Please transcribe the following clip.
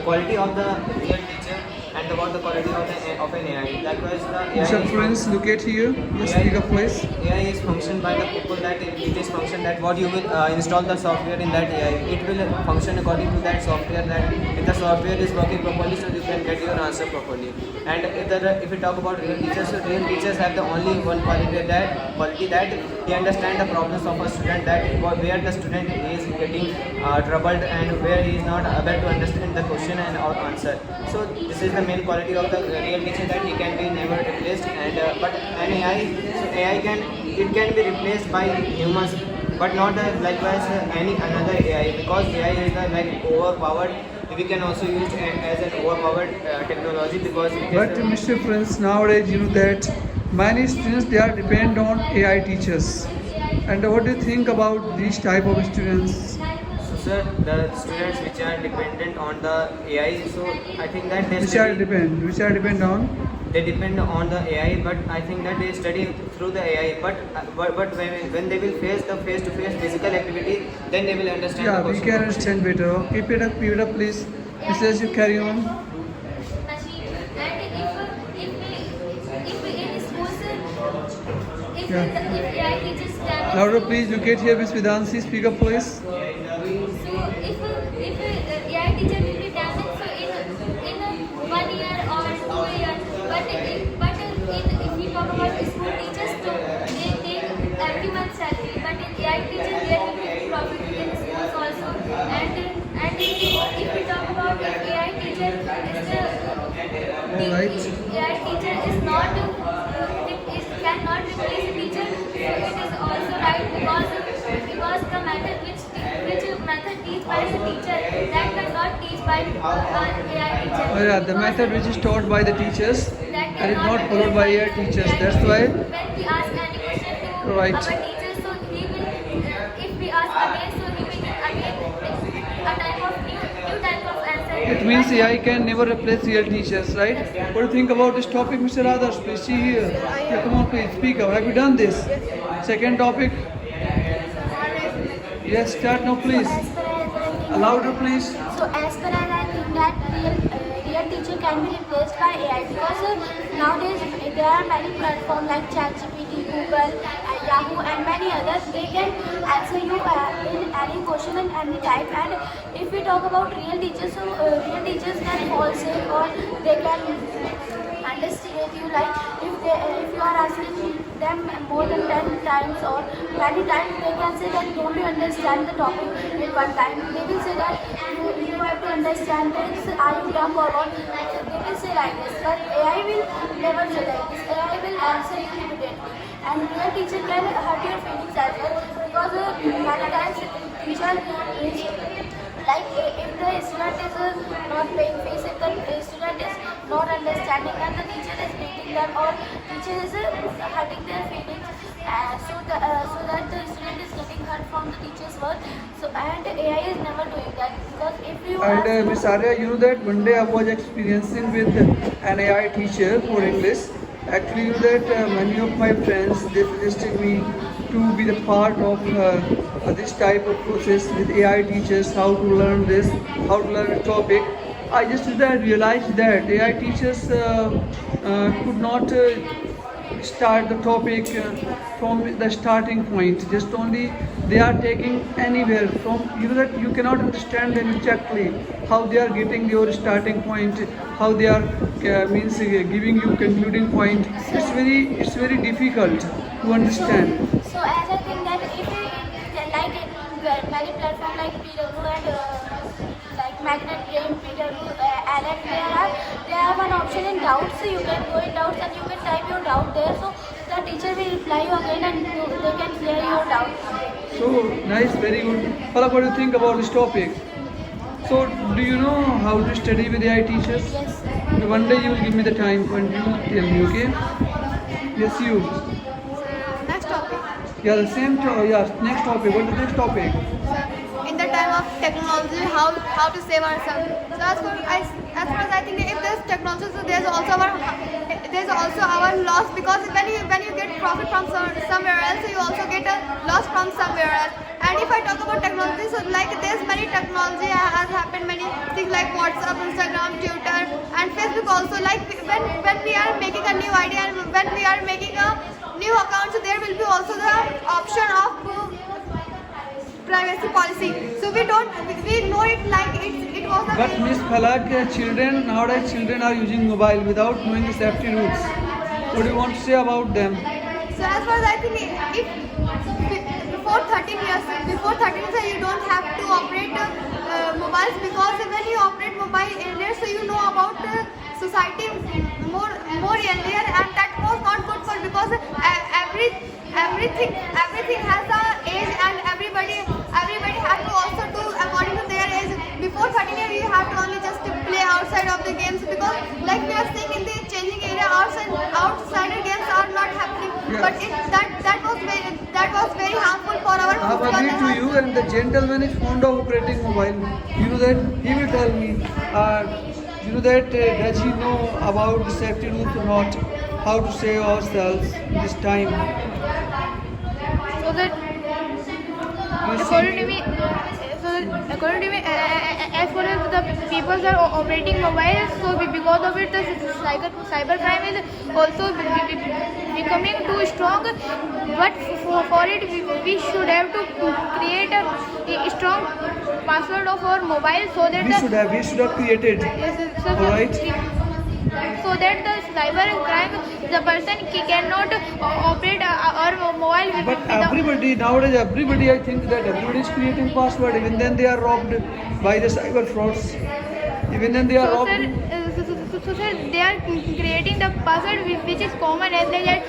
quality of the real teacher and about the quality of an AI. Likewise, the AI Mr. is Friends, look at here. Yes, speak up, please. AI is functioned by the people that it is function that what you will install the software in that AI. It will function according to that software, that if the software is working properly, so you can get your answer properly. And if we talk about real teachers, so real teachers have the only one quality that they understand the problems of a student, that where the student is getting troubled and where he is not able to understand the question and or answer. So this is the main quality of the real teacher, that he can be never replaced. And but an AI, so AI can be replaced by humans, but not likewise any another AI, because AI is like overpowered. We can also use it as an overpowered technology, because it is But Mr. Friends, nowadays you know that many students they are depend on AI teachers. And what do you think about these type of students? so sir, the students which are dependent on the AI, so I think that they Which are depend on? they depend on the AI, but I think that they study through the AI. But when they will face the face-to-face physical activity, then they will understand Yeah, the we question. can understand better. Keep it up, please. Mrs. You carry on. If AI teaches damage, Louder, please. Look at here, Miss Vidansi. Speak up, please. so if AI teacher will be damaged, so in 1 year or 2 years, if we talk about school teachers, so they take every month salary, but in AI teachers there will be profit in schools also. And if we talk about AI teacher, Right. AI teacher is not it cannot replace a teacher. So it is also right, because the method which method teach by the teacher, that cannot teach by AI teacher. Oh, yeah, the method which is taught by the teachers That and is cannot not followed by AI teachers. That's why. when we ask any question to Right. our teacher, so he will, if we ask again, so he will give again a type of new type of answer. It means AI can never replace real teachers, right? What do you think about this topic, Mr. Adarsh? Please see here. Yeah, come on, please speak up. Have you done this? Second topic. Yes, start now, please. Louder, please. So as per as I think that real teacher can be replaced by AI, because nowadays there are many platforms like ChatGPT, Google, Yahoo and many others. They can answer you in any question in any type. And if we talk about real teachers, so real teachers can fall sick, or they can underestimate you, like if you are asking them more than 10 times or many times, they can say that don't you understand the topic in one time. They will say that you have to understand this, are you dumb or what. They will say like this, but AI will never say like this. AI will answer you immediately. And real teacher can hurt your feelings as well, because many times teacher is like if the student is not paying fees, if the student is not understanding and the teacher is beating them, or teacher is hurting their feelings, so that the student is getting hurt from the teacher's work. So and AI is never doing that, because if you And ask Miss Arya, you know that one day I was experiencing with an AI teacher for English. Actually, you know that many of my friends they suggested me to be the part of this type of process with AI teachers, how to learn this, how to learn a topic. I just realized that AI teachers could not start the topic from the starting point. Just only they are taking anywhere from, you know that you cannot understand them exactly how they are getting your starting point, how they are giving you concluding point. It's very difficult to understand. so as I think that if like in many platforms like PW and like Magnet Brain, PW, Allen, there are one option in doubts. So you can go in doubts and you can type your doubt there. So the teacher will reply you again and they can clear your doubt. So nice, very good. Palak, what do you think about this topic? So do you know how to study with AI teachers? Yes. One day you will give me the time and you will tell me, okay? Yes, you. Next topic. Yeah, the same. Yeah, next topic. What is the next topic? In the time of technology, how to save ourselves. So as far as I think, if there's technology, so there's also our loss, because when you get profit from somewhere else, you also get a loss from somewhere else. And if I talk about technology, so like there's many technology has happened, many things like like WhatsApp, Instagram, Twitter, and Facebook also. Like when we are making a new idea and when we are making a new account, so there will be also the option of privacy policy. So we know it like it was a But Miss Falak, nowadays children are using mobile without knowing the safety rules. What do you want to say about them? So as far as I think, if before 13 years, you don't have to operate mobiles, because when you operate mobile earlier, so you know about society more earlier, and that was not good for, because everything has a age, and everybody has to also do according to their age. Before 13 years, you have to only just play outside of the games, because like we are seeing in the changing area, outsider games are not happening. Yes. But that was very harmful for our I have future. agreed to you, and the gentleman is fond of operating mobile. You know that he will tell me. You know that does he know about the safety rules or not? How to save ourselves this time? So that Please according to see. me, as far as the people are operating mobiles, so because of it, the cyber crime is also becoming too strong. But for it, we should have to create a strong password of our mobile, so that We should have created. Alright. so that the cyber crime, the person cannot operate our mobile But without. nowadays I think that everybody is creating password. Even then they are robbed by the cyber frauds. Even then they are So robbed. sir, they are creating the password which is common as that